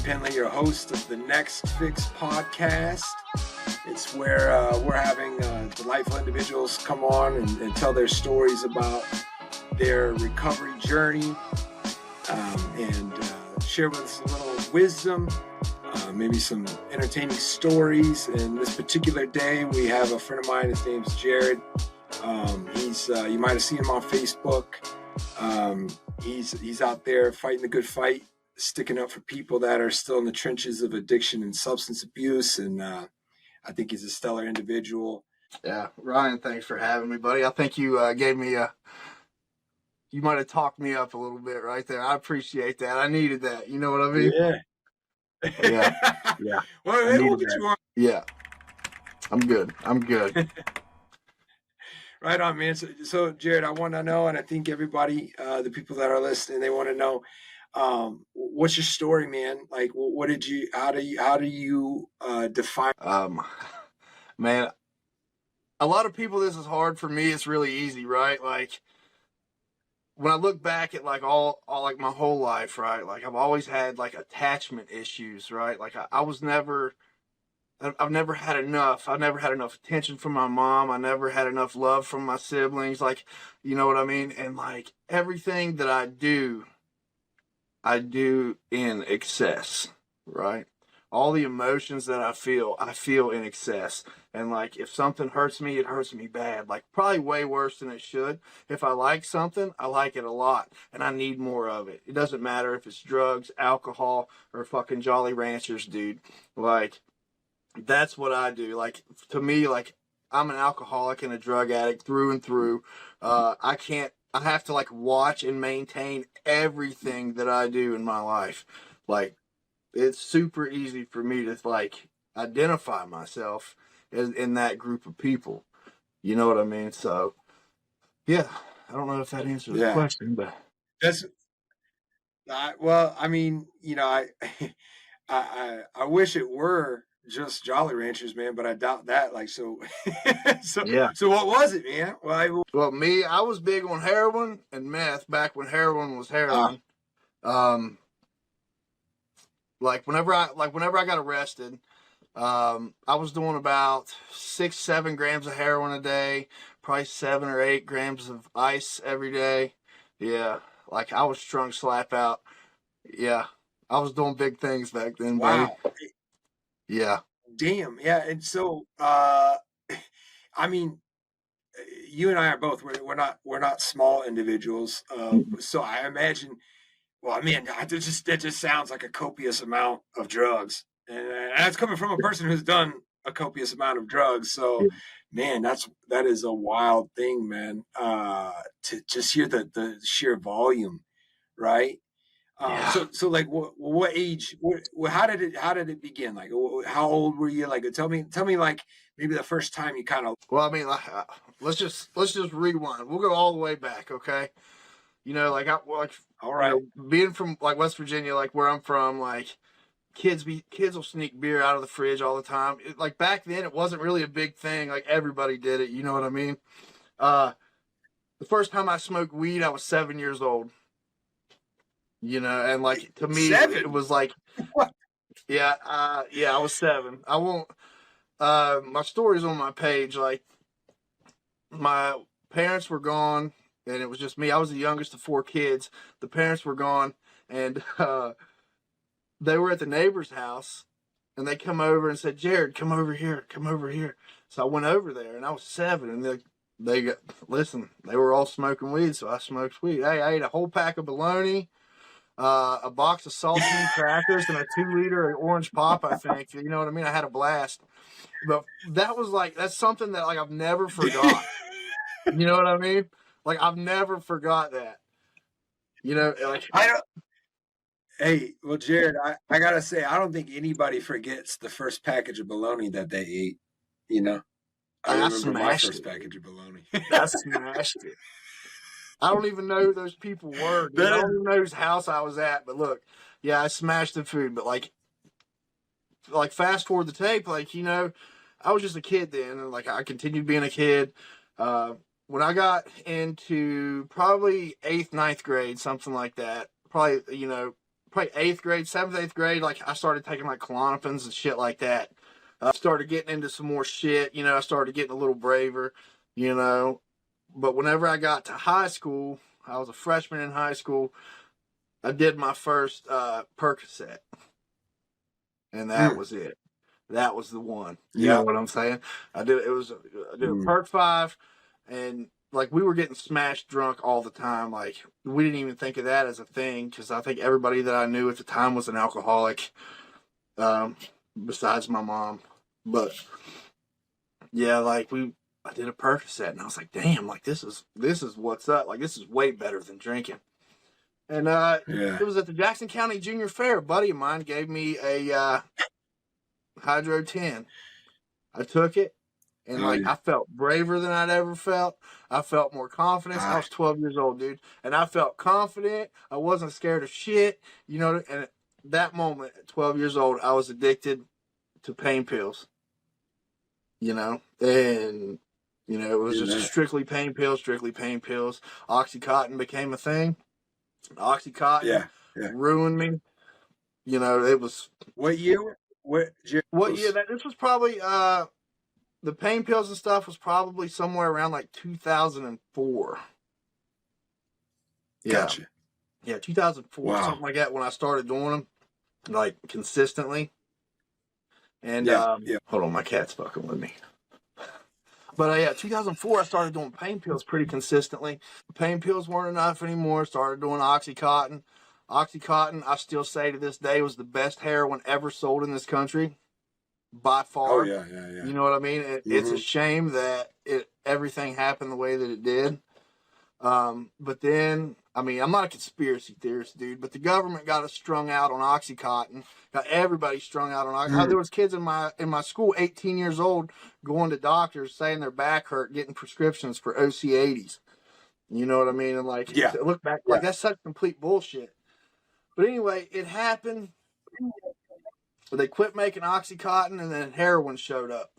Penley, your host of the Next Fix podcast. It's where we're having delightful individuals come on and tell their stories about their recovery journey and share with us a little wisdom, maybe some entertaining stories. And this particular day, we have a friend of mine. His name's Jared. He's you might have seen him on Facebook. He's out there fighting the good fight, sticking up for people that are still in the trenches of addiction and substance abuse. And I think he's a stellar individual. Yeah, Ryan, thanks for having me, buddy. I think you gave me you might have talked me up a little bit right there. I appreciate that. I needed that. You know what I mean? Yeah. Well, hey, we'll get you on. Yeah. I'm good. Right on, man. So Jared, I want to know, and I think everybody, the people that are listening, they want to know, what's your story, man? Like, how do you define? Man, a lot of people, this is hard. For me, it's really easy, right? Like, when I look back at like all like my whole life, right? Like, I've always had like attachment issues, right? Like, I've never had enough. I never had enough attention from my mom. I never had enough love from my siblings. Like, you know what I mean? And like everything that I do in excess, right? All the emotions that I feel in excess. And like, if something hurts me, it hurts me bad. Like, probably way worse than it should. If I like something, I like it a lot. And I need more of it. It doesn't matter if it's drugs, alcohol, or fucking Jolly Ranchers, dude. Like, that's what I do. Like, to me, like, I'm an alcoholic and a drug addict through and through. I have to like watch and maintain everything that I do in my life. Like, it's super easy for me to like identify myself in that group of people. You know what I mean? So, yeah, I don't know if that answers the question, but that's well, I mean, you know, I wish it were just Jolly Ranchers, man, but I doubt that. Like, so what was it, man? Well, me, I was big on heroin and meth back when heroin was heroin. Like whenever I got arrested, I was doing about 6-7 grams of heroin a day, probably 7 or 8 grams of ice every day. Yeah, like I was strung slap out. Yeah, I was doing big things back then, buddy. Yeah. Damn. Yeah. And so, I mean, you and I are both, we're not small individuals. So I imagine, well, I mean, that just sounds like a copious amount of drugs. And that's coming from a person who's done a copious amount of drugs. So, man, that is a wild thing, man, to just hear the sheer volume, right? So like, what age? How did it begin? Like, how old were you? Like, tell me, like maybe the first time you kind of. Well, I mean, like, let's just rewind. We'll go all the way back, okay? You know, like all right, you know, being from like West Virginia, like where I'm from, like kids will sneak beer out of the fridge all the time. Like back then, it wasn't really a big thing. Like everybody did it. You know what I mean? The first time I smoked weed, I was 7 years old. You know, and like to me, 7? It was like, yeah, I was 7. I won't. My story's on my page. Like, my parents were gone, and it was just me. I was the youngest of 4 kids. The parents were gone, and they were at the neighbor's house, and they come over and said, "Jared, come over here. So I went over there, and I was 7, and they were all smoking weed, so I smoked weed. Hey, I ate a whole pack of bologna, a box of saltine crackers, and a 2-liter of orange pop, I think. You know what I mean? I had a blast. But that's something that like I've never forgot. You know what I mean? Like, I've never forgot that. You know, like I don't. Hey, well, Jared, I gotta say, I don't think anybody forgets the first package of bologna that they ate. You know, I remember my first package of bologna. I smashed it. I don't even know who those people were. I don't even know whose house I was at. But look, yeah, I smashed the food. But like fast forward the tape, like, you know, I was just a kid then, and like I continued being a kid. When I got into probably 8th, 9th grade, something like that, probably probably 8th grade, 7th, 8th grade, like I started taking like Klonopins and shit like that. I started getting into some more shit, you know, I started getting a little braver, you know. But whenever I got to high school, I was a freshman in high school, I did my first Percocet. And that Mm. was it. That was the one. You know Yeah. what I'm saying? I did a Mm. Perk 5, and like we were getting smashed drunk all the time. Like we didn't even think of that as a thing because I think everybody that I knew at the time was an alcoholic, um, besides my mom. But yeah, like I did a Percocet, and I was like, damn, like this is what's up. Like this is way better than drinking. And Yeah. it was at the Jackson County Junior Fair. A buddy of mine gave me a Hydro 10. I took it, and Oh like yeah. I felt braver than I'd ever felt. I felt more confidence. I Ah, was 12 years old, dude, and I felt confident. I wasn't scared of shit, you know. And at that moment, at 12 years old, I was addicted to pain pills, you know, and it was just yeah. strictly pain pills, strictly pain pills. OxyContin became a thing. OxyContin Yeah. Yeah. ruined me. You know, it was What year? What year what year was? that this was probably the pain pills and stuff was probably somewhere around like 2004. Yeah. Gotcha. Yeah, 2004, Wow. something like that when I started doing them like consistently. And Yeah. Yeah. hold on, my cat's fucking with me. But yeah, 2004, I started doing pain pills pretty consistently. Pain pills weren't enough anymore. Started doing OxyContin. OxyContin, I still say to this day, was the best heroin ever sold in this country by Oh far. yeah. Yeah. Yeah. You know what I mean? It's a Mm-hmm. shame that everything happened the way that it did. But then, I mean, I'm not a conspiracy theorist, dude, but the government got us strung out on OxyContin. Got everybody strung out on OxyContin. Mm. There was kids in my school, 18 years old, going to doctors saying their back hurt, getting prescriptions for OC80s. You know what I mean? And like, Yeah. to look back, like Yeah. that's such complete bullshit. But anyway, it happened. They quit making OxyContin, and then heroin showed up.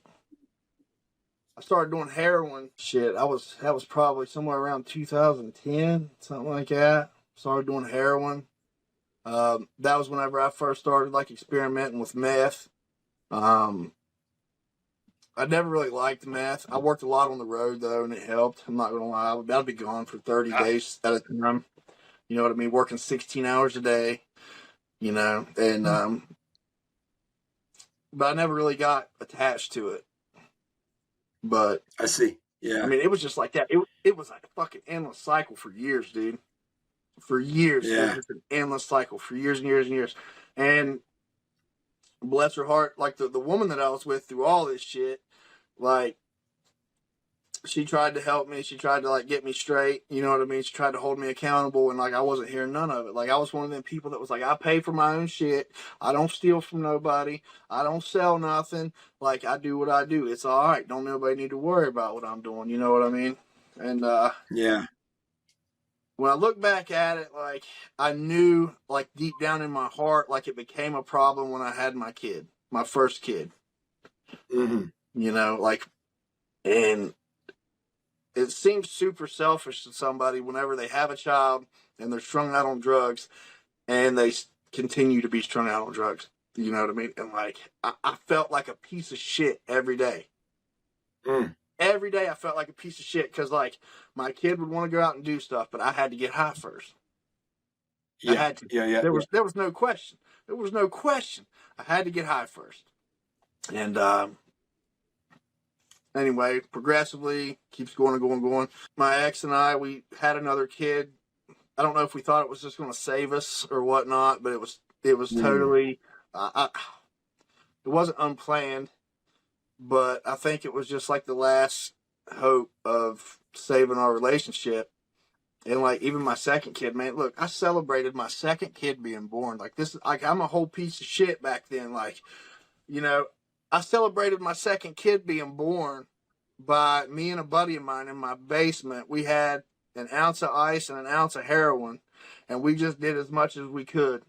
I started doing heroin shit. That was probably somewhere around 2010, something like that. Started doing heroin. That was whenever I first started like experimenting with meth. Um, I never really liked meth. I worked a lot on the road though, and it helped. I'm not gonna lie. I'd be gone for 30 Ah, days at a time. You know what I mean? Working 16 hours a day. You know, and but I never really got attached to it. But I see. I Yeah. mean, it was just like that. It was like a fucking endless cycle for years, dude. For years, it was Yeah. just an endless cycle for years and years and years. And bless her heart, like the woman that I was with through all this shit, like she tried to help me. She tried to like get me straight. You know what I mean? She tried to hold me accountable, and like I wasn't hearing none of it. Like I was one of them people that was like, I pay for my own shit. I don't steal from nobody. I don't sell nothing. Like I do what I do. It's all right. Don't nobody need to worry about what I'm doing. You know what I mean? And Yeah. when I look back at it, like I knew, like deep down in my heart, like it became a problem when I had my kid, my first kid. Mm-hmm. You know, like, and it seems super selfish to somebody whenever they have a child and they're strung out on drugs and they continue to be strung out on drugs. You know what I mean? And like, I felt like a piece of shit every day. Mm. Every day I felt like a piece of shit because like my kid would want to go out and do stuff, but I had to get high first. I Yeah. had to. Yeah. Yeah. Yeah. There was no question. There was no question. I had to get high first. And anyway, progressively keeps going and going and going. My ex and I, we had another kid. I don't know if we thought it was just going to save us or whatnot, but it was Mm. totally. It wasn't unplanned, but I think it was just like the last hope of saving our relationship. And like even my second kid, man, look, I celebrated my second kid being born. Like this, like I'm a whole piece of shit back then. Like, you know, I celebrated my second kid being born by me and a buddy of mine in my basement. We had an ounce of ice and an ounce of heroin, and we just did as much as we could.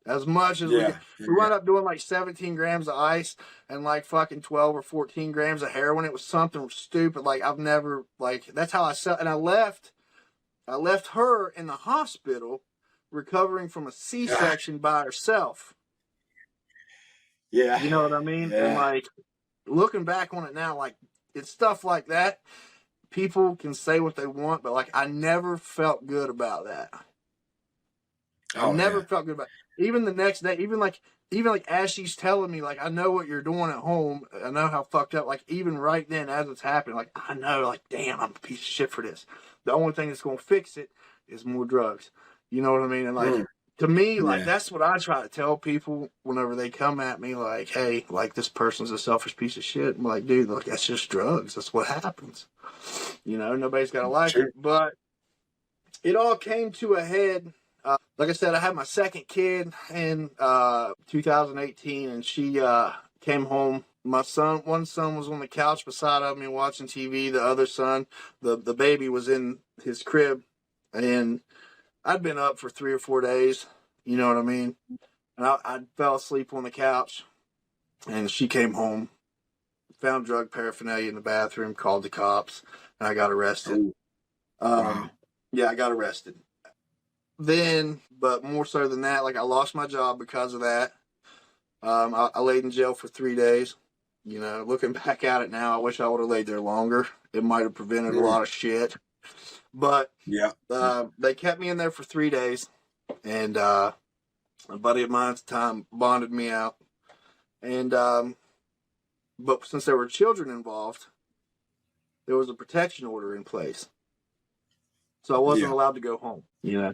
As much as we could. Yeah. Yeah. We wound up doing like 17 grams of ice and like fucking 12 or 14 grams of heroin. It was something stupid. Like I've never, like, that's how I and I left her in the hospital recovering from a C-section by herself. Yeah. You know what I mean? And Yeah. like looking back on it now, like it's stuff like that. People can say what they want, but like I never felt good about that. I Oh never yeah. felt good about it. Even the next day, even like as she's telling me, like I know what you're doing at home. I know how fucked up. Like even right then, as it's happening, like I know, like damn, I'm a piece of shit for this. The only thing that's gonna fix it is more drugs. You know what I mean? And like Mm, to me, like yeah. that's what I try to tell people whenever they come at me, like, hey, like this person's a selfish piece of shit. I'm like, dude, look, that's just drugs. That's what happens. You know, nobody's gotta like it, True. but it all came to a head. Like I said, I had my second kid in 2018, and she came home. One son was on the couch beside me watching TV. The other son, the baby, was in his crib, and I'd been up for 3 or 4 days. You know what I mean? And I fell asleep on the couch, and she came home, found drug paraphernalia in the bathroom, called the cops, and I got arrested. Oh, wow. Yeah, I got arrested. Then, but more so than that, like I lost my job because of that. I laid in jail for 3 days. You know, looking back at it now, I wish I would have laid there longer. It might have prevented a Mm, lot of shit. But yeah. they kept me in there for 3 days, and a buddy of mine at the time bonded me out. And but since there were children involved, there was a protection order in place, so I wasn't Yeah. allowed to go home. You know.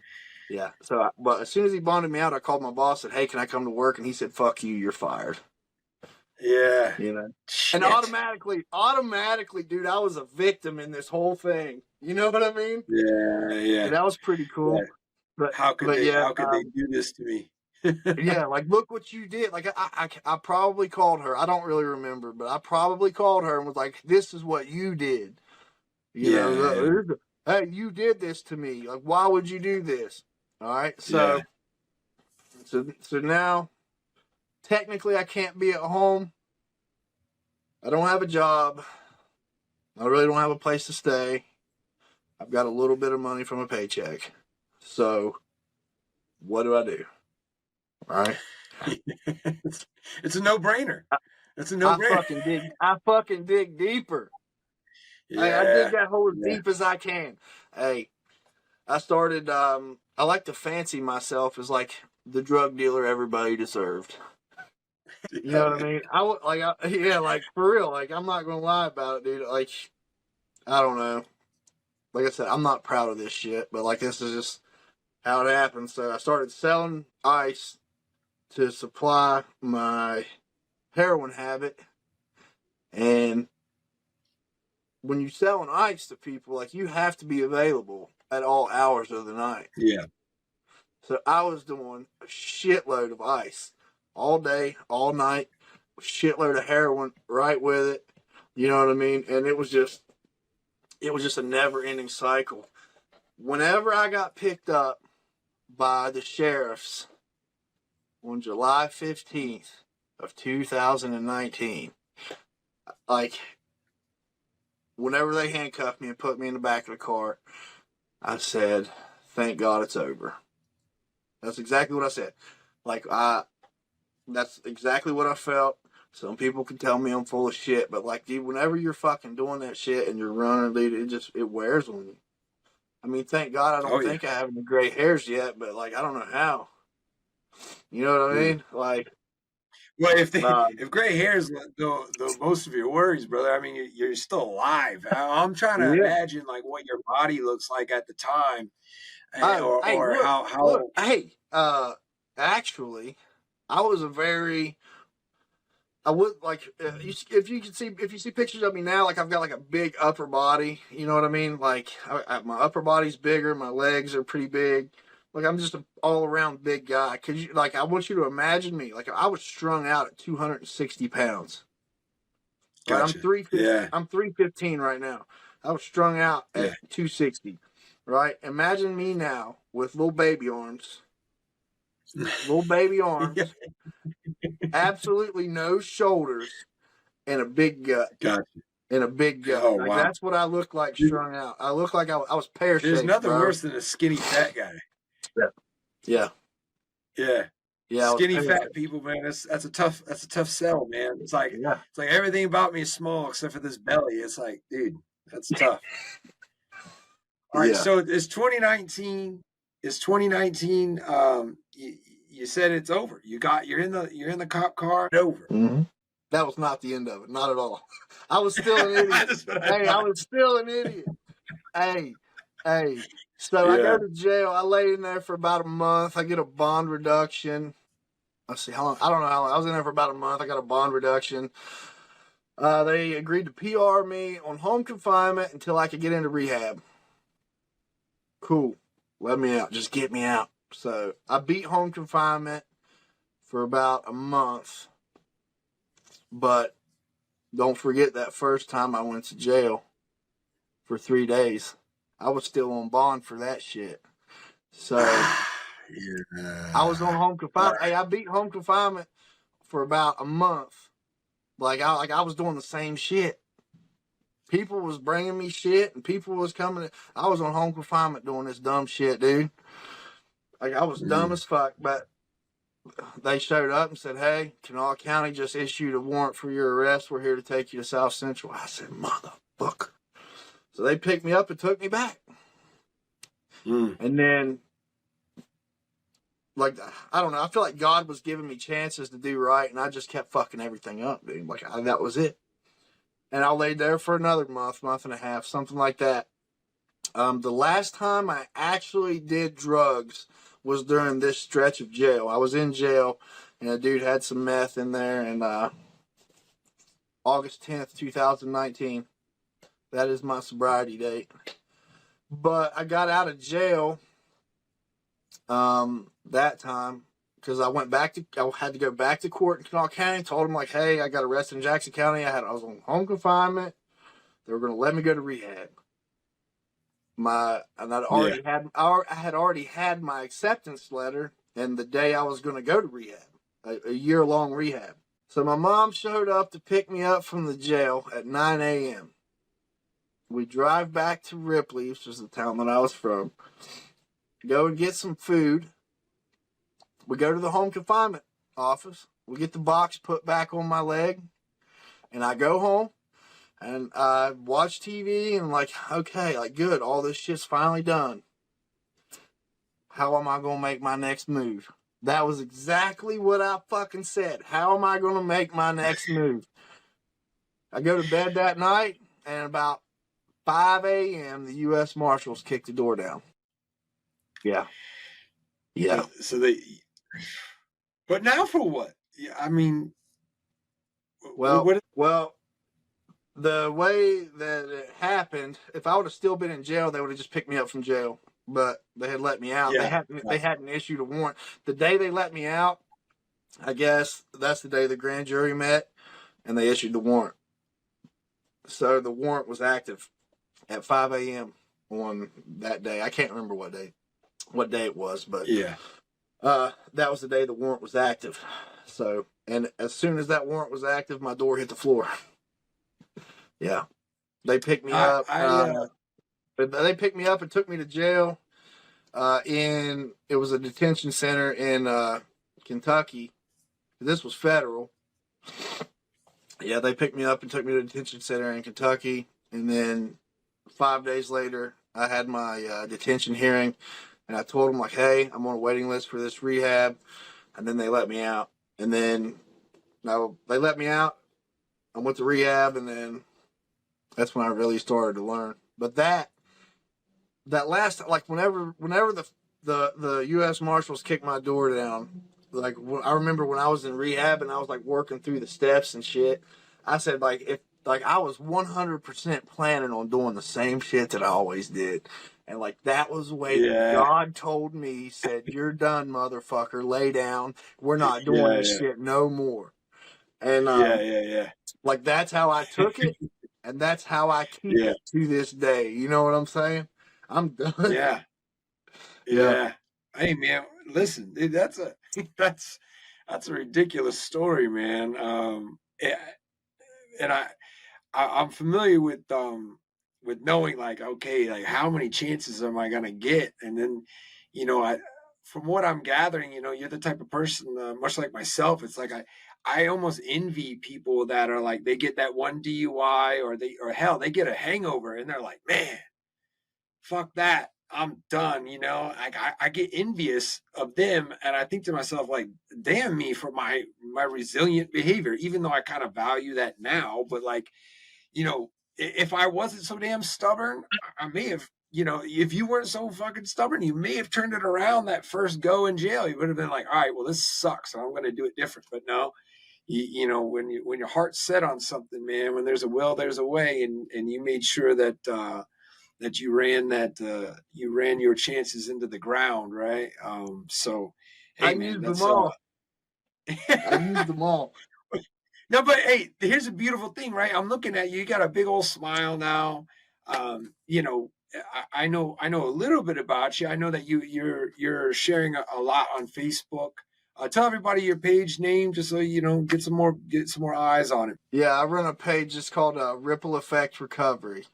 Yeah. So, but as soon as he bonded me out, I called my boss. Said, "Hey, can I come to work?" And he said, "Fuck you, you're fired." Yeah. You know. And Shit. automatically, dude, I was a victim in this whole thing. You know what I mean? Yeah. And Yeah. that was pretty Yeah. cool. But How could but they? yeah, How could they do this to me? yeah, like look what you did. Like I probably called her. I don't really remember, but I probably called her and was like, "This is what you did." You Yeah. know, hey, you did this to me. Like, why would you do this? All right, Yeah. so now technically I can't be at home. I don't have a job. I really don't have a place to stay. I've got a little bit of money from a paycheck. So what do I do? All right. It's a no-brainer. It's a I no-brainer. fucking dig. I fucking dig deeper. Hey, I dig Yeah. that hole as Yeah. deep as I can. Hey, I started. I like to fancy myself as like the drug dealer everybody deserved. You know Yeah, what I man. mean? Yeah, like for real. Like I'm not gonna lie about it, dude. Like I don't know. Like I said, I'm not proud of this shit, but like this is just how it happened. So I started selling ice to supply my heroin habit. And when you sell an ice to people, like you have to be available at all hours of the night. Yeah. So I was doing a shitload of ice all day, all night, a shitload of heroin right with it. You know what I mean? And it was just a never ending cycle. Whenever I got picked up by the sheriffs on July 15th of 2019, like whenever they handcuffed me and put me in the back of the car, I said, "Thank God it's over." That's exactly what I said. Like that's exactly what I felt. Some people can tell me I'm full of shit, but like, dude, whenever you're fucking doing that shit and you're running, dude, it wears on you. I mean, thank God I Oh don't yeah. think I have any gray hairs yet, but like, I don't know how. You know what I Mm. mean? Like, Well, uh, if gray hair is the most of your worries, brother, I mean you're still alive. I'm trying to yeah. imagine like what your body looks like at the time, Oh, hey, or look, how. hey. Actually, I was a very I would like if you see pictures of me now, like I've got like a big upper body. You know what I mean? Like my upper body's bigger, my legs are pretty big. Like I'm just an all around big guy. Cause you like I want you to imagine me. Like I was strung out at 260 pounds. Right? Gotcha. Yeah. I'm 315 right now. I was strung out Yeah. at 260. Right? Imagine me now with little baby Yeah. arms, absolutely no shoulders, and a big gut. Gotcha. In a big gut. Oh Like wow. that's what I look like There- strung out. I look like I was pear There's shaped, nothing bro. worse than a skinny fat guy. Yeah. Yeah. Yeah. Yeah. I was Skinny paying. fat people, man. That's a tough sell, man. Yeah. It's like everything about me is small except for this belly. It's like, dude, that's tough. All right, Yeah. so it's 2019. It's 2019. You said it's over. You're in the cop car. It's over. Mm-hmm. That was not the end of it. Not at all. I was still an idiot. That's what I Hey, I thought. was still an idiot. Hey, hey. So I go Yeah. to jail. I lay in there for about a month. I get a bond reduction. Let's see how long. I don't know how long. I was in there for about a month. I got a bond reduction. They agreed to PR me on home confinement until I could get into rehab. Cool. Let me out. Just get me out. So I beat home confinement for about a month. But don't forget that first time I went to jail for 3 days. I was still on bond for that shit. So I was on Yeah. home confinement. Hey, I beat home confinement for about a month. Like I was doing the same shit. People was bringing me shit, and people was coming. I was on home confinement doing this dumb shit, dude. Like I was dumb Mm. as fuck, but they showed up and said, "Hey, Kanawha County just issued a warrant for your arrest. We're here to take you to South Central." I said, "Motherfucker!" So they picked me up and took me back, Mm. and then like I don't know. I feel like God was giving me chances to do right, and I just kept fucking everything up, dude. That was it. And I laid there for another month and a half, something like that. The last time I actually did drugs was during this stretch of jail. I was in jail, and a dude had some meth in there, and August 10th, 2019. That is my sobriety date. But I got out of jail that time because I had to go back to court in Kanawha County. Told them like, hey, I got arrested in Jackson County. I was on home confinement. They were going to let me go to rehab. I Yeah. had already had my acceptance letter, and the day I was going to go to rehab, a year-long rehab. So my mom showed up to pick me up from the jail at 9 a.m. We drive back to Ripley, which is the town that I was from, go and get some food. We go to the home confinement office. We get the box put back on my leg, and I go home and I watch TV and like, okay, like good, all this shit's finally done. How am I going to make my next move? That was exactly what I fucking said. How am I going to make my next move? I go to bed that night, and about 5 a.m., the U.S. Marshals kick the door down. Yeah. Yeah. So they. But now for what? Yeah, I mean, Well, what? well, the way that it happened, if I would have still been in jail, they would have just picked me up from jail. But they had let me out. Yeah. They hadn't issued a warrant. The day they let me out, I guess that's the day the grand jury met and they issued the warrant. So the warrant was active at 5 a.m. on that day. I can't remember what day it was, but Yeah. that was the day the warrant was active. So, and as soon as that warrant was active, my door hit the floor. Yeah, they picked me up. They picked me up and took me to jail. It was a detention center in Kentucky. This was federal. Yeah, they picked me up and took me to a detention center in Kentucky, and then 5 days later, I had my detention hearing, and I told them like, "Hey, I'm on a waiting list for this rehab," and then they let me out. And then they let me out. I went to rehab, and then that's when I really started to learn. But that last like whenever the U.S. Marshals kicked my door down, like I remember when I was in rehab and I was like working through the steps and shit. I said like if like I was 100% planning on doing the same shit that I always did. And like that was the way that Yeah. God told me, he said, "You're done, motherfucker. Lay down. We're not doing Yeah. this Yeah. shit no more." And Yeah. Yeah. like that's how I took it, and that's how I keep Yeah. it to this day. You know what I'm saying? I'm done. Yeah. Yeah. Yeah. Hey man, listen, dude, that's that's a ridiculous story, man. And I'm familiar with knowing like, okay, like how many chances am I gonna get? And then, you know, from what I'm gathering, you're the type of person, much like myself. It's like I almost envy people that are like they get that one DUI or hell they get a hangover and they're like, man, fuck that. I'm done. I get envious of them, and I think to myself like, damn me for my resilient behavior. Even though I kind of value that now, but like, if I wasn't so damn stubborn, I may have. If you weren't so fucking stubborn, you may have turned it around that first go in jail. You would have been like, all right, well, this sucks. So I'm going to do it different. But no, when your heart's set on something, man, when there's a will, there's a way, and you made sure that you ran your chances into the ground, right? So, I hey, man, used them that's all. I used them all. no, but hey, here's a beautiful thing, right? I'm looking at you. You got a big old smile now. I know a little bit about you. I know that you're sharing a lot on Facebook. Tell everybody your page name just so get some more eyes on it. Yeah, I run a page just called Ripple Effect Recovery.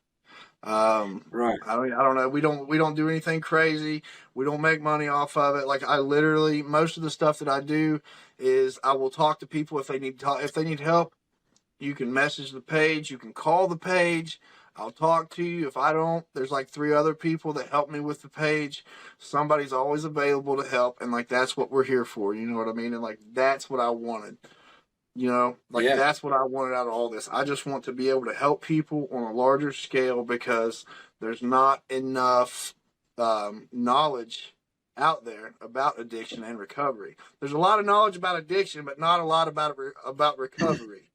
Right. I don't know. We don't do anything crazy. We don't make money off of it. Like I literally, most of the stuff that I do is I will talk to people if they need if they need help. You can message the page. You can call the page. I'll talk to you. If I don't, there's like 3 other people that help me with the page. Somebody's always available to help, and like that's what we're here for. You know what I mean? And like that's what I wanted. Like Yeah. that's what I wanted out of all this. I just want to be able to help people on a larger scale because there's not enough knowledge out there about addiction and recovery. There's a lot of knowledge about addiction, but not a lot about recovery.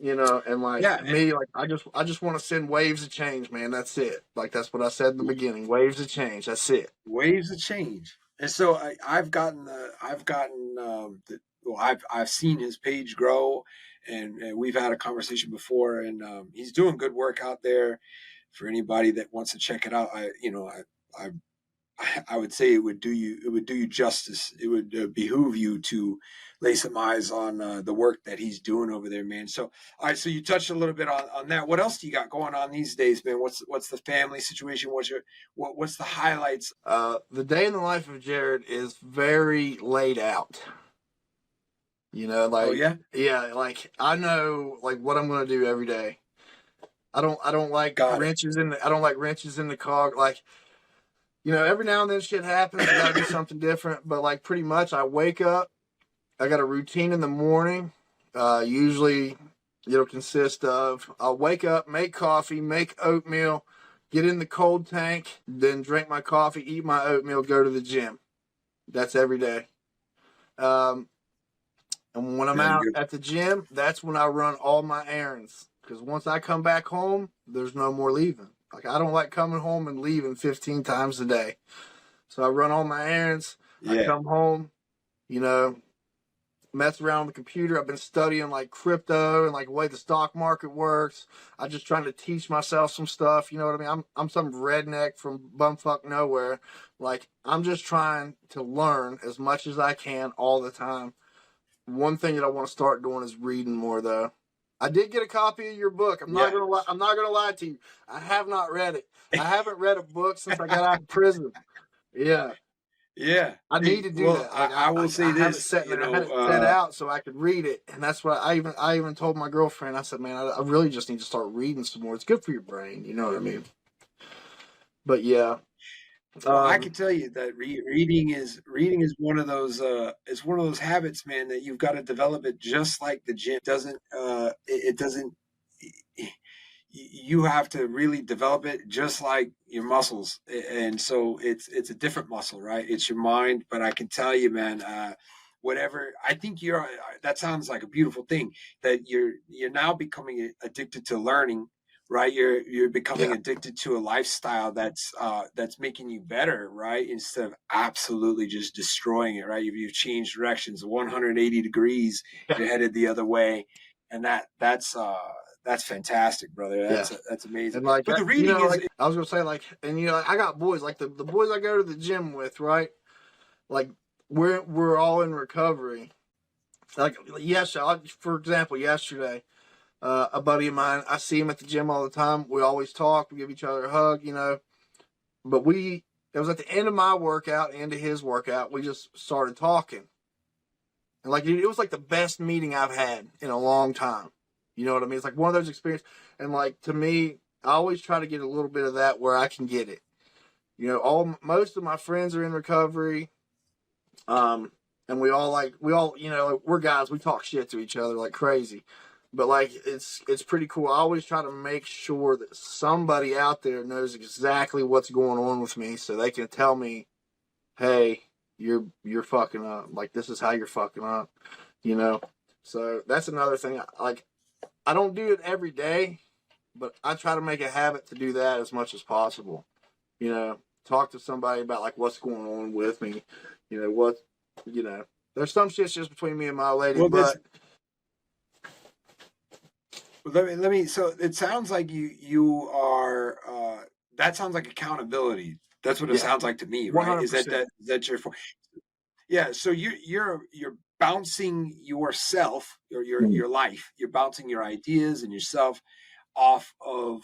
And like Yeah. me, like I just want to send waves of change, man. That's it. Like that's what I said in the beginning. Waves of change. That's it. Waves of change. And so well, I've seen his page grow, and we've had a conversation before, and he's doing good work out there for anybody that wants to check it out. I I would say it would do you justice. It would behoove you to lay some eyes on the work that he's doing over there, man. So, all right, so you touched a little bit on that. What else do you got going on these days, man? What's the family situation? What's the highlights? The day in the life of Jared is very laid out. Oh Like yeah, yeah, like I know like what I'm gonna do every day. I don't like got it. wrenches in the I don't like wrenches in the cog. Like every now and then shit happens. I gotta do something different. But like pretty much, I wake up. I got a routine in the morning. Usually, it'll consist of I'll wake up, make coffee, make oatmeal, get in the cold tank, then drink my coffee, eat my oatmeal, go to the gym. That's every day. Um, and when I'm Damn out good. at the gym, that's when I run all my errands. Because once I come back home, there's no more leaving. Like I don't like coming home and leaving 15 times a day. So I run all my errands. I Yeah, come home, you know, mess around on the computer. I've been studying like crypto and like the way the stock market works. I'm just trying to teach myself some stuff. You know what I mean? I'm some redneck from bumfuck nowhere. Like I'm just trying to learn as much as I can all the time. One thing that I want to start doing is reading more though. I did get a copy of your book. I'm not yeah, gonna lie. I'm not gonna lie to you. I have not read it. I haven't read a book since I got out of prison. Yeah, yeah. I need Hey, to do well, that. Like I will say I have it this. set there. I had it set out so I could read it, and that's what I even told my girlfriend. I said, man, I really just need to start reading some more. It's good for your brain. You know what I mean? But yeah, Well, I can um, tell you that reading is one of those habits, man, that you've got to develop it just like the gym. It doesn't you have to really develop it just like your muscles, and so it's a different muscle, right? It's your mind. But I can tell you, man, whatever, I think that sounds like a beautiful thing, that you're now becoming addicted to learning, right? You're becoming yeah, addicted to a lifestyle that's making you better, right? Instead of absolutely just destroying it, right? You've changed directions 180 degrees. yeah, You're headed the other way, and that's fantastic, brother. yeah. That's amazing. And like But the reading is like I was gonna say, like, and I got boys like the boys I go to the gym with, right? Like we're all in recovery. Like yes, for example, yesterday. A buddy of mine, I see him at the gym all the time. We always talk. We give each other a hug, But it was at the end of my workout, end of his workout. We just started talking. And like, it was like the best meeting I've had in a long time. You know what I mean? It's like one of those experiences. And like, to me, I always try to get a little bit of that where I can get it. You know, most of my friends are in recovery. And we all, you know, we're guys, we talk shit to each other like crazy. But like, it's pretty cool. I always try to make sure that somebody out there knows exactly what's going on with me so they can tell me, hey, you're fucking up. Like, this is how you're fucking up, you know? So that's another thing. Like, I don't do it every day, but I try to make a habit to do that as much as possible. You know, talk to somebody about like what's going on with me. You know, you know, there's some shit's just between me and my lady, Well, but let me. So it sounds like you are. That sounds like accountability. That's what it yeah, sounds like to me, right? Is that 100%. your yeah? So you're bouncing yourself or your life. You're bouncing your ideas and yourself off of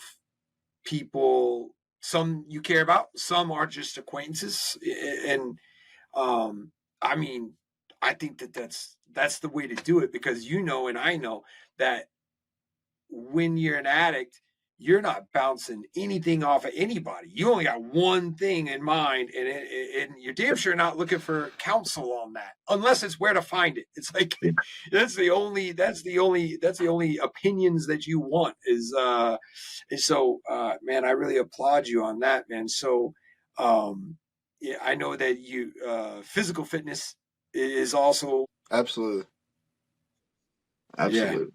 people. Some you care about. Some are just acquaintances, and um, I mean, I think that's the way to do it because you know and I know that when you're an addict, you're not bouncing anything off of anybody. You only got one thing in mind, and you're damn sure not looking for counsel on that, unless it's where to find it. It's like that's the only opinions that you want is. And so, man, I really applaud you on that, man. So, yeah, I know that you physical fitness is also Absolutely. yeah. Absolutely.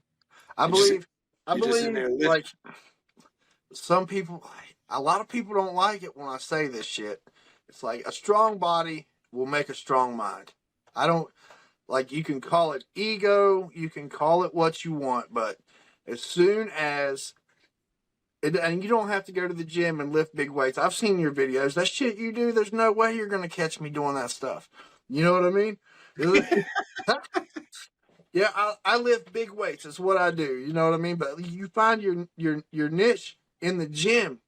I You just believe, I you're just in believe there like lifting. some people, a lot of people don't like it when I say this shit. It's like a strong body will make a strong mind. I don't, like, you can call it ego, you can call it what you want, but as soon as and you don't have to go to the gym and lift big weights. I've seen your videos. That shit you do, there's no way you're gonna catch me doing that stuff. You know what I mean? Yeah, I lift big weights. That's what I do. You know what I mean? But you find your niche in the gym,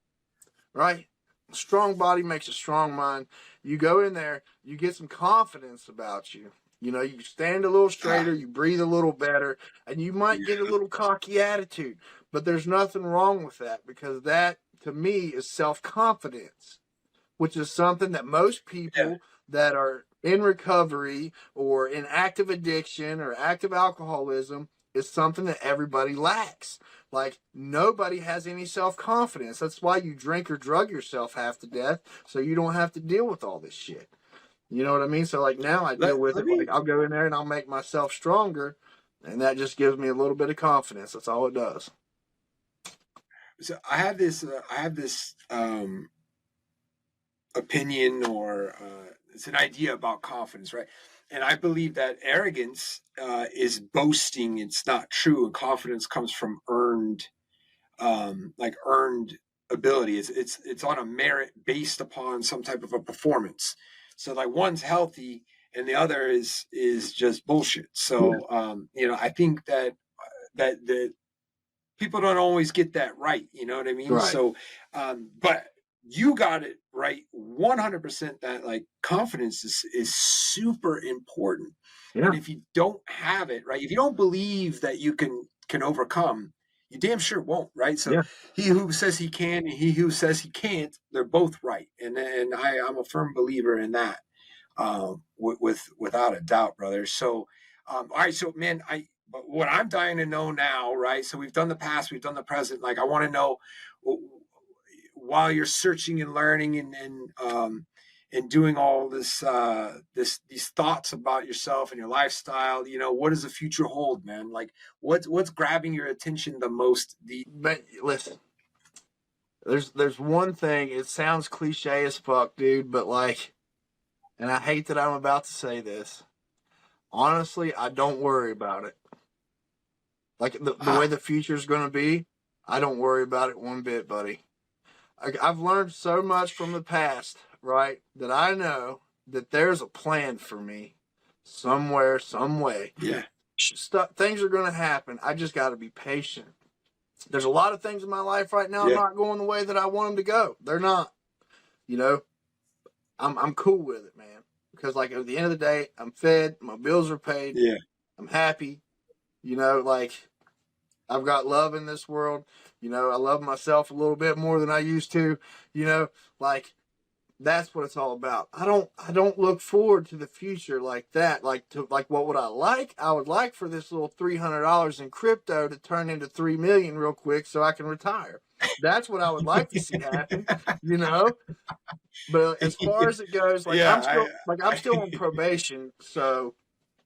right? A strong body makes a strong mind. You go in there, you get some confidence about you. You know, you stand a little Ah, straighter, you breathe a little better, and you might get a little cocky attitude. But there's nothing wrong with that because that, to me, is self confidence, which is something that most yeah, people that are in recovery or in active addiction or active alcoholism is something that everybody lacks. Like, nobody has any self confidence. That's why you drink or drug yourself half to death so you don't have to deal with all this shit. You know what I mean? So, like, now I deal with let it. Like, me. I'll go in there and I'll make myself stronger. And that just gives me a little bit of confidence. That's all it does. So I have this opinion or it's an idea about confidence, right? And I believe that arrogance is boasting. It's not true, and confidence comes from earned ability. It's on a merit based upon some type of a performance. So like one's healthy and the other is just bullshit. Yeah. So I think that people don't always get that right. You know what I mean? Right. So, but you got it right 100% that like confidence is super important. Yeah. And if you don't have it, right, if you don't believe that you can overcome, you damn sure won't, right? So Yeah. he who says he can and he who says he can't, they're both right. And I'm a firm believer in that, without a doubt, brother. So, all right, so man, but what I'm dying to know now, right? So we've done the past, we've done the present. Like I want to know while you're searching and learning and doing all these thoughts about yourself and your lifestyle. What does the future hold, man? Like what's grabbing your attention the most? But listen, there's one thing. It sounds cliche as fuck, dude, but like, and I hate that I'm about to say this. Honestly, I don't worry about it. Like, the way Ah, the future's going to be, I don't worry about it one bit, buddy. I've learned so much from the past, right? That I know that there's a plan for me somewhere, some way. yeah, Things are going to happen. I just got to be patient. There's a lot of things in my life right now yeah, not going the way that I want them to go. They're not, you know. I'm cool with it, man. Because like at the end of the day, I'm fed, my bills are paid, Yeah. I'm happy. You know, like I've got love in this world. You know, I love myself a little bit more than I used to. You know, like that's what it's all about. I don't look forward to the future like that. Like to like what would I like? I would like for this little $300 in crypto to turn into 3 million real quick so I can retire. That's what I would like to see happen, you know. But as far as it goes, like Yeah, I'm still on probation, so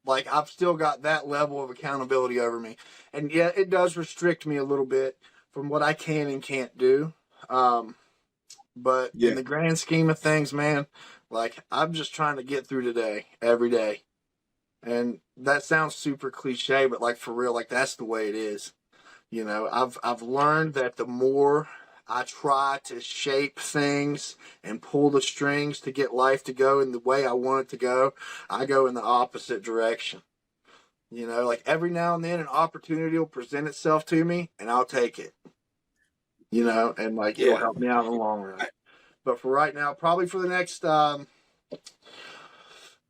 like I've still got that level of accountability over me. And yeah, it does restrict me a little bit from what I can and can't do. Um, but in yeah, the grand scheme of things, man, like I'm just trying to get through today every day. And that sounds super cliche, but like for real, like that's the way it is. You know, I've learned that the more I try to shape things and pull the strings to get life to go in the way I want it to go, I go in the opposite direction. You know, like every now and then an opportunity will present itself to me and I'll take it. You know, and like it'll yeah. help me out in the long run. I, But for right now, probably for the next,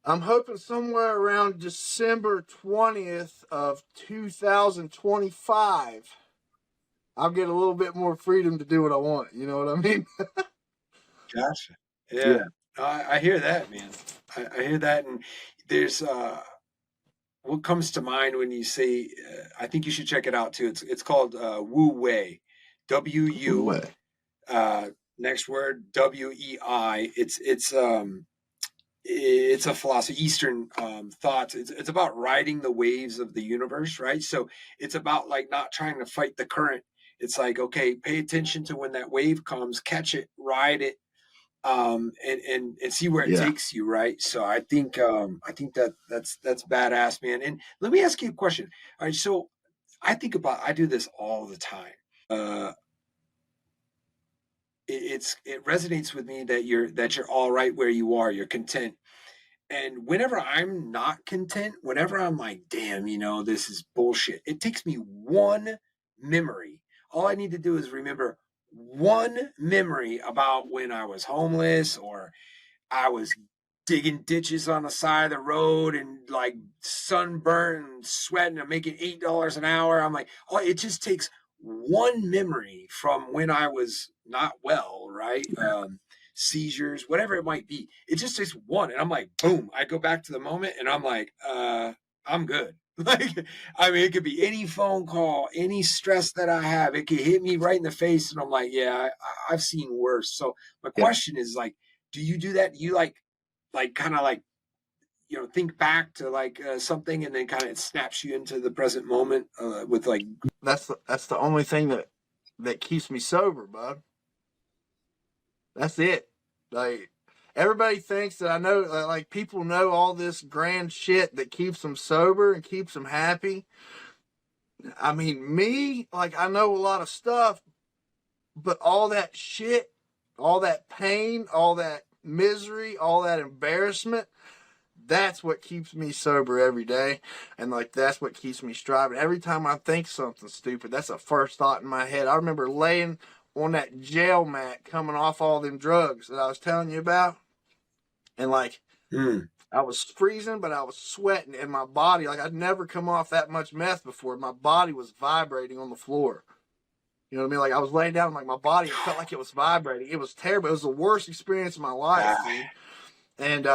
I'm hoping somewhere around December 20th of 2025, I'll get a little bit more freedom to do what I want. You know what I mean? gotcha. Yeah. Yeah. No, I hear that, man. I hear that, and there's what comes to mind when you say. I think you should check it out too. It's called Wu Wei, WU. Way. Uh, Next word WEI. It's a philosophy, Eastern thoughts. It's about riding the waves of the universe, right? So it's about like not trying to fight the current. It's like, okay, pay attention to when that wave comes, catch it, ride it, and see where it Yeah. takes you, right? So I think that's badass, man. And let me ask you a question. All right, so I do this all the time. Uh, it resonates with me that you're all right where you are. You're content. And whenever I'm not content, whenever I'm like, damn, this is bullshit, it takes me one memory. All I need to do is remember one memory about when I was homeless or I was digging ditches on the side of the road and like sunburned and sweating and making $8 an hour. I'm like, oh, it just takes one memory from when I was not well, right? Seizures, whatever it might be. It just takes one. And I'm like, boom, I go back to the moment and I'm like, I'm good. Like, I mean, it could be any phone call, any stress that I have. It could hit me right in the face. And I'm like, yeah, I've seen worse. So my Yeah. question is like, do you do that? Do you like kind of like think back to like something and then kind of it snaps you into the present moment with like That's the only thing that keeps me sober, bud. That's it. Like everybody thinks that I know, like people know all this grand shit that keeps them sober and keeps them happy. I mean, me, like I know a lot of stuff, but all that shit, all that pain, all that misery, all that embarrassment, that's what keeps me sober every day. And like that's what keeps me striving. Every time I think something stupid, that's the first thought in my head. I remember laying on that jail mat coming off all them drugs that I was telling you about. And like mm, I was freezing, but I was sweating in my body. Like I'd never come off that much meth before. My body was vibrating on the floor. You know what I mean? Like I was laying down, like my body, it felt like it was vibrating. It was terrible. It was the worst experience of my life, ah, dude. And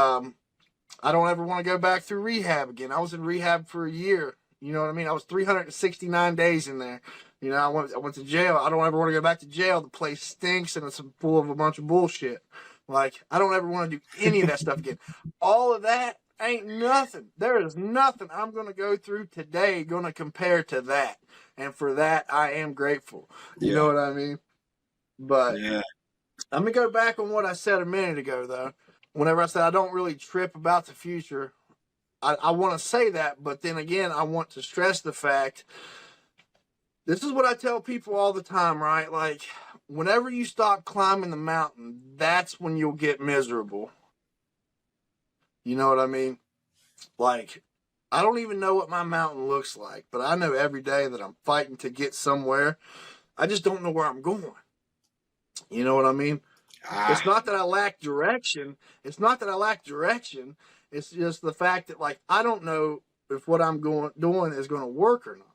I don't ever want to go back through rehab again. I was in rehab for a year. You know what I mean? I was 369 days in there. You know, I went to jail. I don't ever want to go back to jail. The place stinks and it's full of a bunch of bullshit. Like, I don't ever want to do any of that stuff again. All of that ain't nothing. There is nothing I'm going to go through today going to compare to that. And for that, I am grateful. You know yeah, what I mean? But yeah, let me go back on what I said a minute ago, though. Whenever I said I don't really trip about the future, I want to say that, but then again, I want to stress the fact this is what I tell people all the time, right? Like, whenever you stop climbing the mountain, that's when you'll get miserable. You know what I mean? Like, I don't even know what my mountain looks like, but I know every day that I'm fighting to get somewhere. I just don't know where I'm going. You know what I mean? It's Ah, not that I lack direction. It's not that I lack direction. It's just the fact that like I don't know if what I'm going doing is going to work or not.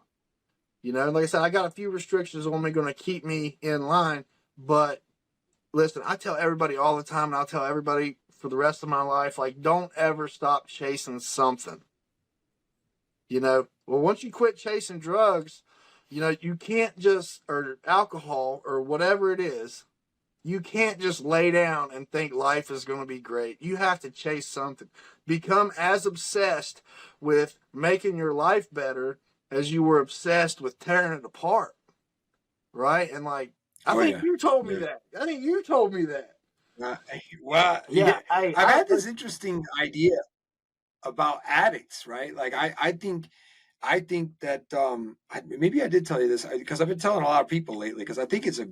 You know, like I said, I got a few restrictions on me going to keep me in line. But listen, I tell everybody all the time, and I'll tell everybody for the rest of my life, like, don't ever stop chasing something. You know, well, once you quit chasing drugs, you know, you can't just, or alcohol or whatever it is, you can't just lay down and think life is going to be great. You have to chase something. Become as obsessed with making your life better as you were obsessed with tearing it apart. Right. And like, I oh think yeah, you told me yeah. that. I think you told me that. Uh, well, Yeah. yeah, I've had this interesting idea about addicts, right? Like I think that maybe I did tell you this because I've been telling a lot of people lately because I think it's a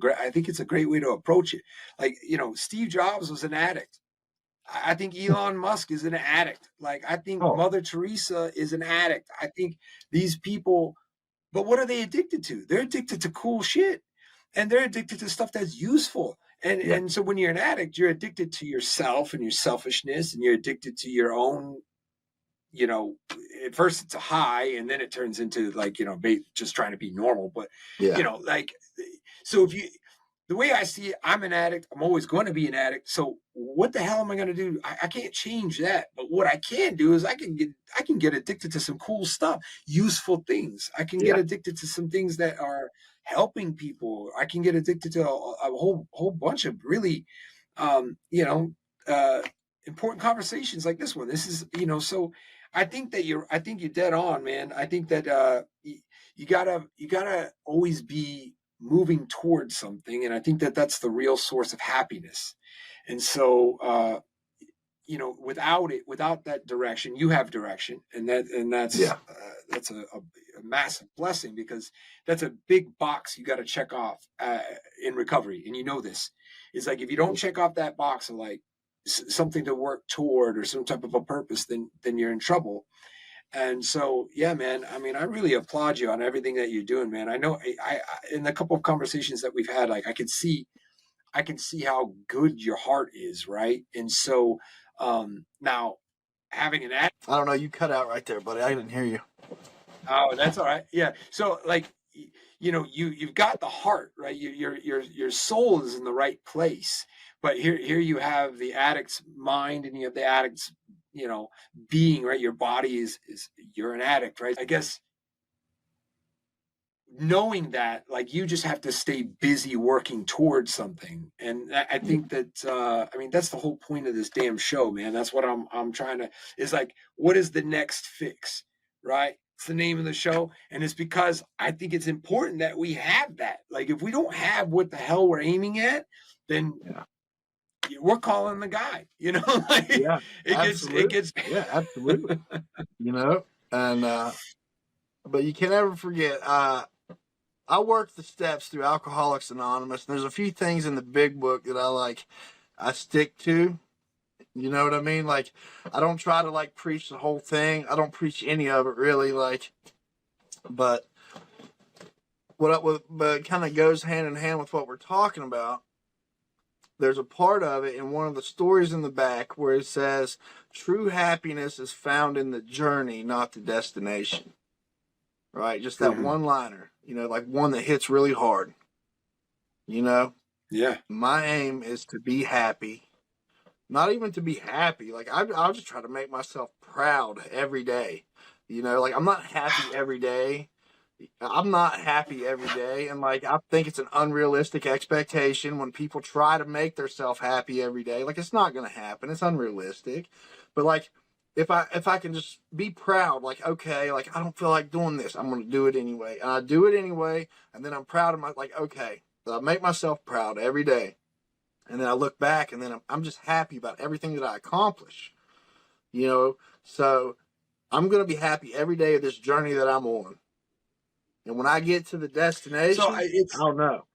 great way to approach it. Like Steve Jobs was an addict. I think Elon Musk is an addict. Like I think Oh, Mother Teresa is an addict. I think these people, but what are they addicted to? They're addicted to cool shit, and they're addicted to stuff that's useful. And yeah. and so when you're an addict, you're addicted to yourself and your selfishness, and you're addicted to your own at first it's a high and then it turns into like, just trying to be normal. But, Yeah. like, so if you, the way I see it, I'm an addict. I'm always going to be an addict. So what the hell am I going to do? I can't change that. But what I can do is I can get addicted to some cool stuff, useful things. I can get Yeah. addicted to some things that are helping people. I can get addicted to a whole bunch of really, um, you know, uh, important conversations like this one. This is, so I think you're dead on, man. I think that you gotta always be moving towards something, and I think that that's the real source of happiness. And so, without that direction, you have direction, and Yeah. that's a massive blessing because that's a big box you got to check off in recovery, and this is like if you don't check off that box of like something to work toward or some type of a purpose, then you're in trouble. And so, yeah, man, I mean, I really applaud you on everything that you're doing, man. I know in a couple of conversations that we've had, like I can see how good your heart is, right? And so, now having an ad, I don't know. You cut out right there, buddy. I didn't hear you. oh, that's all right. Yeah. So like, you've got the heart, right? Your soul is in the right place, but here you have the addict's mind and you have the addict's, being, right? Your body is you're an addict, right? I guess knowing that like you just have to stay busy working towards something, and I think that I mean that's the whole point of this damn show, man. That's what I'm trying to, is like, what is the next fix, right? It's the name of the show, and it's because I think it's important that we have that. Like if we don't have what the hell we're aiming at, then Yeah. we're calling the guy, like Yeah. it Absolutely. gets Yeah. Absolutely. You know, and but you can never forget. I worked the steps through Alcoholics Anonymous. And there's a few things in the big book that I like. I stick to. You know what I mean? Like, I don't try to like preach the whole thing. I don't preach any of it really. Like, but but it kind of goes hand in hand with what we're talking about. There's a part of it in one of the stories in the back where it says, "True happiness is found in the journey, not the destination." Right? Just that Mhm. one liner. You know, like one that hits really hard. You know, Yeah. my aim is to be happy. Not even to be happy. Like I'll just try to make myself proud every day. You know, like I'm not happy every day. I'm not happy every day, and like I think it's an unrealistic expectation when people try to make themselves happy every day. Like it's not going to happen. It's unrealistic. But like if I can just be proud, like okay, like I don't feel like doing this, I'm going to do it anyway, and I do it anyway, and then I'm proud of my like okay, I make myself proud every day, and then I look back, and then I'm just happy about everything that I accomplish. You know, so I'm going to be happy every day of this journey that I'm on. And when I get to the So destination, I it's don't know.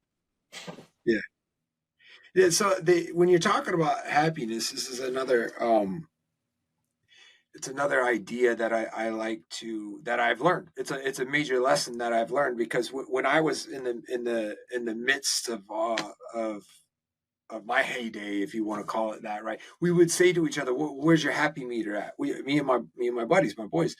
yeah. Yeah, so when you're talking about happiness, this is another it's another idea that I like to that I've learned. It's a major lesson that I've learned because when I was in the midst of my heyday, if you want to call it that, right? We would say to each other, "Where's your happy meter at?" Me and my buddies, my boys,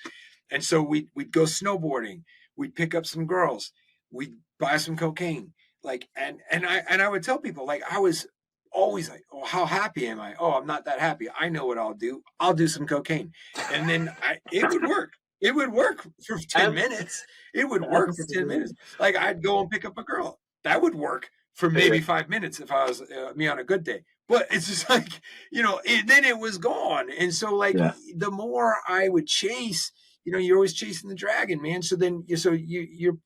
and so we'd go snowboarding. We'd pick up some girls. We'd buy some cocaine. Like, and I would tell people, like, I was always like, "Oh, how happy am I? Oh, I'm not that happy. I know what I'll do. I'll do some cocaine." And then it would work. It would work for 10 minutes. It would work for 10 minutes. Like, I'd go and pick up a girl. That would work for Yeah. maybe 5 minutes if I was me on a good day. But it's just like, then it was gone. And so, like, Yeah. the more I would chase, you're always chasing the dragon, man. So then, you're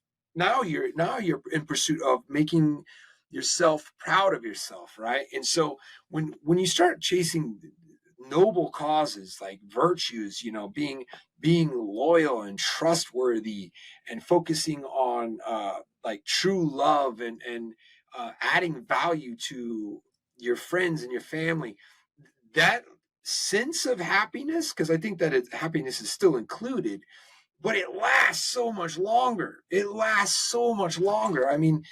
in pursuit of making yourself proud of yourself, right? And so when you start chasing noble causes like virtues, being loyal and trustworthy, and focusing on like true love, and adding value to your friends and your family, that sense of happiness, because I think that happiness is still included, but it lasts so much longer. It lasts so much longer. I mean,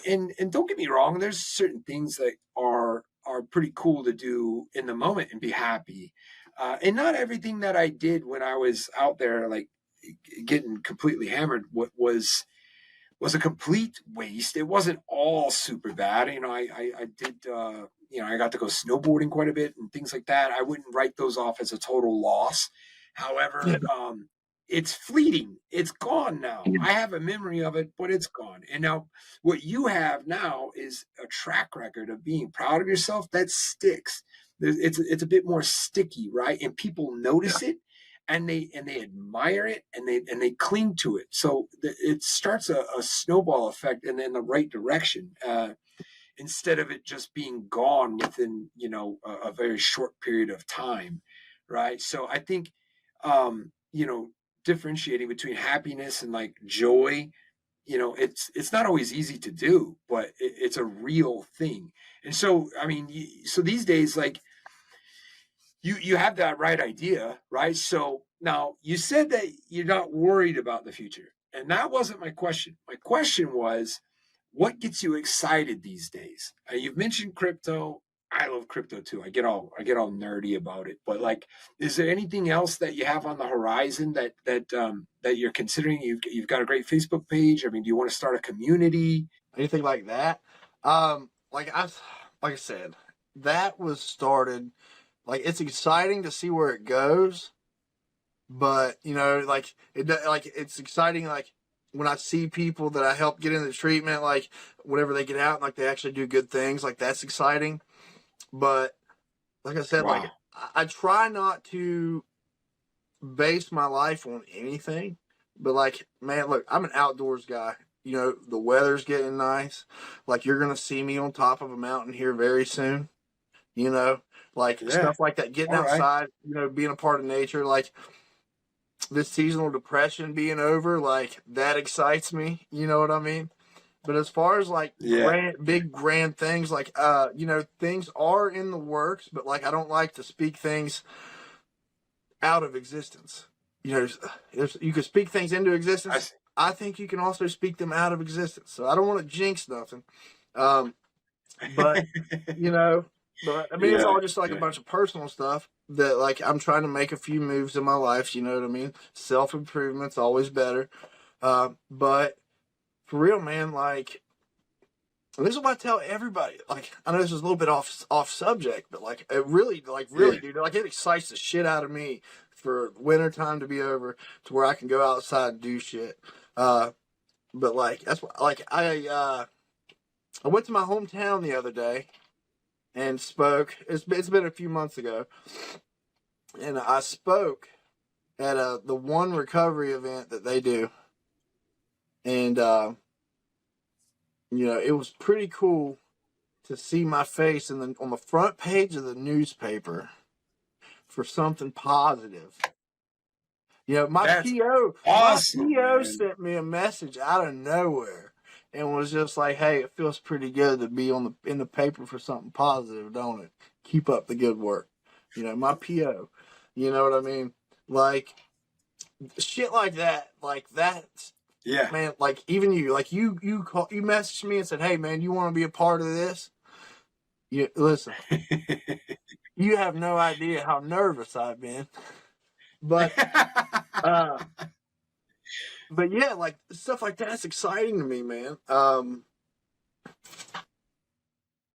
and don't get me wrong, there's certain things that are pretty cool to do in the moment and be happy. And not everything that I did when I was out there, like, getting completely hammered, was a complete waste. It wasn't all super bad. I did, I got to go snowboarding quite a bit and things like that. I wouldn't write those off as a total loss. Yeah. However, it's fleeting. It's gone now. I have a memory of it, but it's gone. And now what you have now is a track record of being proud of yourself that sticks. It's a bit more sticky, right? And people notice it, and they admire it, and they cling to it. So it starts a snowball effect in the right direction, instead of it just being gone within a very short period of time, right? So I think, differentiating between happiness and like joy, it's not always easy to do, but it's a real thing. And so, I mean, so these days, like, you have that right idea, right? So now you said that you're not worried about the future, and that wasn't my question. My question was, what gets you excited these days? You've mentioned crypto. I love crypto too. I get all nerdy about it. But, like, is there anything else that you have on the horizon that you're considering? You've got a great Facebook page. I mean, do you want to start a community? Anything like that? Like I said, that was started. Like, it's exciting to see where it goes, but it's exciting. Like, when I see people that I help get into treatment, like whenever they get out, and like they actually do good things, like that's exciting. But like I said, like Wow. I try not to base my life on anything. But like, man, look, I'm an outdoors guy. The weather's getting nice. Like, you're gonna see me on top of a mountain here very soon. You know, like Yeah. stuff like that, getting All right. outside, being a part of nature, like this seasonal depression being over, like that excites me. You know what I mean? But as far as like Yeah. big grand things, like things are in the works, but like I don't like to speak things out of existence. You can speak things into I existence. see. I think you can also speak them out of existence. So I don't want to jinx nothing. Um, but you know, but I mean, it's Yeah. all just like a Yeah. bunch of personal stuff that like I'm trying to make a few moves in my life. You know what I mean? Self improvement's always better. But for real, man, like, and this is what I tell everybody. Like, I know this is a little bit off subject, but like, it really, Yeah. dude, like it excites the shit out of me for winter time to be over, to where I can go outside and do shit. But like that's what, like I went to my hometown the other day and spoke. It's been a few months ago, and I spoke at the one recovery event that they do, and it was pretty cool to see my face on the front page of the newspaper for something positive. My That's PO, awesome, man. sent me a message out of nowhere and was just like, "Hey, it feels pretty good to be in the paper for something positive, don't it? Keep up the good work." My PO. You know what I mean? Like shit like that. Like that's Yeah. man. Like even you. Like you messaged me and said, "Hey, man, you want to be a part of this?" You listen. You have no idea how nervous I've been, but uh, but yeah, like stuff like that's exciting to me, man.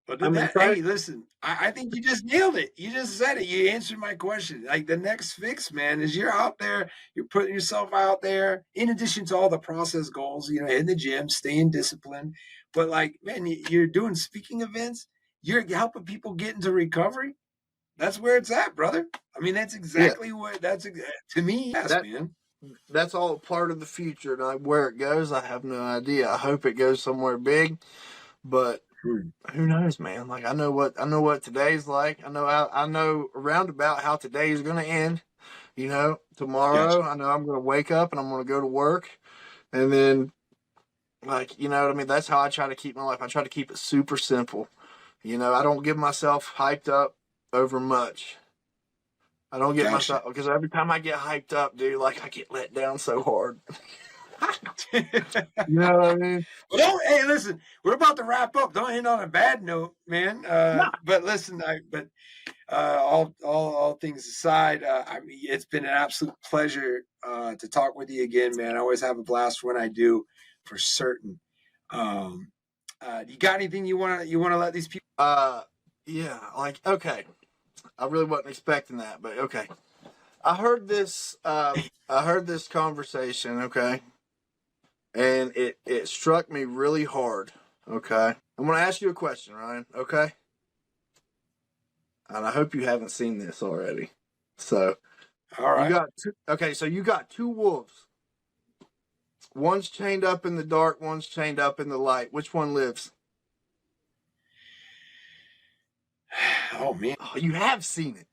But I'm excited. hey, listen, I think you just nailed it. You just said it. You answered my question. Like the next fix, man, is you're out there, you're putting yourself out there, in addition to all the process goals, you know, in the gym, staying disciplined. But like, man, you're doing speaking events, you're helping people get into recovery. That's where it's at, brother. I mean, that's Yeah, exactly what to me, yes, that man. that's all part of the future, and where it goes, I have no idea. I hope it goes somewhere big, but Hmm. who knows, man? Like I know what today's like. I know roundabout how today is going to end. You know, Gotcha. tomorrow I know I'm going to wake up and I'm going to go to work, and then like you know what I mean. That's how I try to keep my life. I try to keep it super simple. You know, I don't give myself hyped up over much. I don't get Gotcha. myself because every time I get hyped up, dude, like I get let down so hard. You know what I mean? Well, don't, hey, listen, we're about to wrap up. Don't end on a bad note, man. No. But listen, all things aside, I mean, it's been an absolute pleasure to talk with you again, man. I always have a blast when I do, for certain. Um, you got anything you wanna let these people? Uh, yeah, like okay. I really wasn't expecting that, but okay. I heard this. I heard this conversation. Okay, and it struck me really hard. Okay, I'm gonna ask you a question, Ryan. Okay, and I hope you haven't seen this already. So All you right. got two, okay. So you got two wolves. One's chained up in the dark. One's chained up in the light. Which one lives? Oh man. Oh, you have seen it.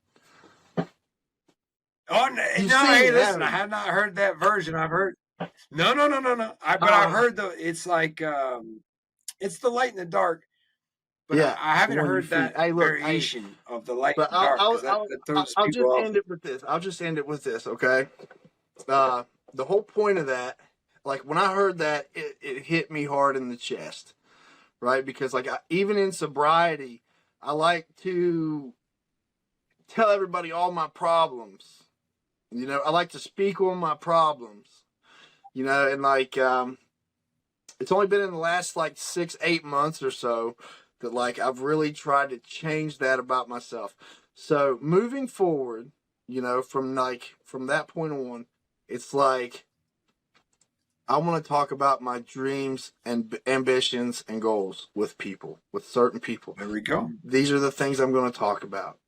Oh no, You've no, seen hey, it, listen, haven't I you? have not heard that version. I've heard no. But I've Uh, heard it's like it's the light and the dark. But yeah, I it's the haven't one you heard feed. that Hey, look, hey, variation of the light but and dark because that throws I'll people just off. end it with this. I'll just end it with this, okay? Uh, the whole point of that, like when I heard that, it hit me hard in the chest, right? Because like even in sobriety, I like to tell everybody all my problems. You know, I like to speak on my problems. You know, and like it's only been in the last like 6, 8 months or so that like I've really tried to change that about myself. So moving forward, you know, from that point on, it's like I want to talk about my dreams and ambitions and goals with people, with certain people. There we go. These are the things I'm going to talk about.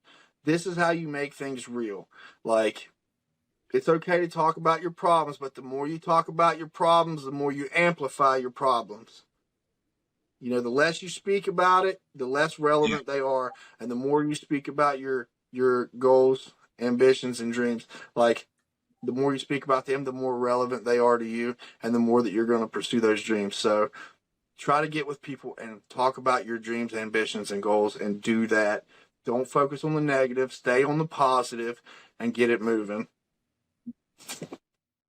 This is how you make things real. Like it's okay to talk about your problems, but the more you talk about your problems, the more you amplify your problems. You know, the less you speak about it, the less Yeah, relevant they are, and the more you speak about your goals, ambitions, and dreams, like the more you speak about them, the more relevant they are to you, and the more that you're going to pursue those dreams. So try to get with people and talk about your dreams, ambitions, and goals, and do that. Don't focus on the negative. Stay on the positive, and get it moving.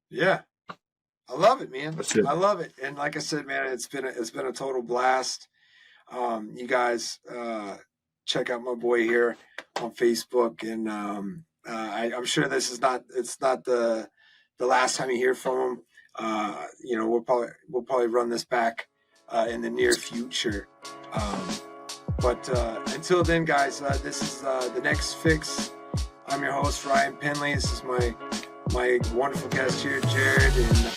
yeah. I love it, man. That's it. I love it. And like I said, man, it's been a total blast. You guys check out my boy here on Facebook, and I'm sure this is not it's not the last time you hear from him. You know, we'll probably run this back in the near future. Um, but until then, guys, this is the next fix. I'm your host Ryan Penley. This is my wonderful guest here, Jared, and